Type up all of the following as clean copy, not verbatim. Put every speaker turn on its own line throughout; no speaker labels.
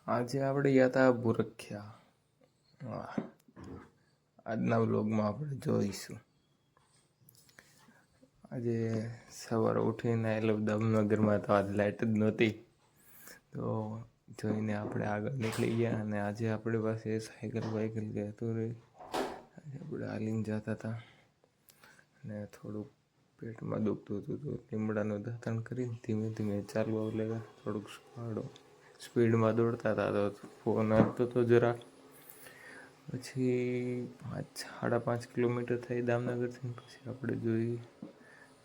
આજે આપણે ગયા હતા ભૂરખ્યા. વાહ. આજના વ્લોગમાં આપણે જોઈશું. આજે સવારે ઉઠીને એટલે દામનગરમાં તો આજ લાઇટ જ નહોતી, તો જોઈને આપણે આગળ નીકળી ગયા. અને આજે આપણી પાસે સાયકલ વાયકલ કે હતું રે, આજે આપણે હાલીને જતા હતા. અને થોડુંક પેટમાં દુખતું હતું તો લીમડાનું દાંતણ કરીને ધીમે ધીમે ચાલવા એટલે થોડુંક સ્પીડમાં દોડતા હતા. તો ફોન આવતો હતો જરાક. પછી 5-5.5 કિલોમીટર થઈ દામનગરથી. પછી આપણે જોઈ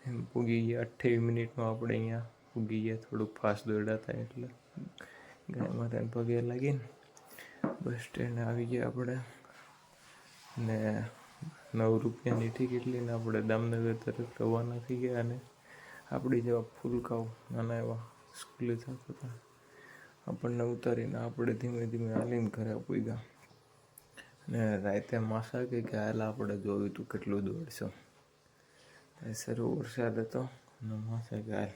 એમ પૂગી ગયા 28 મિનિટમાં આપણે અહીંયા પૂગી ગયા. થોડુંક ફાસ્ટ દોડ્યા હતા એટલે ગાય માતાને પગે લાગીને બસ સ્ટેન્ડ આવી ગયા આપણે. ને 9 રૂપિયાની ટિકિટ લઈને આપણે દામનગર તરફ રવાના થઈ ગયા. અને આપણી જેવા ફૂલકાઓ નાના એવા સ્કૂલે જતા હતા, આપણને ઉતારીને આપણે ધીમે ધીમે હાલીને ઘરે પૂગ્યા. અને રાતે માસા કે હાલ આપણે જોયું તું કેટલું દોડશો. સર વરસાદ હતો અને માસા કે હાલ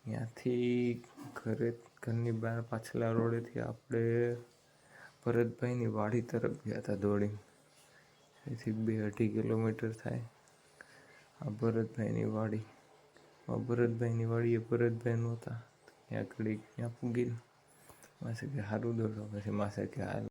ત્યાંથી ઘરની બહાર પાછલા રોડેથી આપણે ભરતભાઈની વાડી તરફ ગયા હતા દોડીને. એથી 2-2.5 કિલોમીટર થાય. આ ભરતભાઈની વાડી, ભરતભાઈની વાડીએ ભરતભાઈ નહોતા, ત્યાં ઘડીક ત્યાં પૂગીને માસે કે સારું દોડો. પછી માસે કે હાલ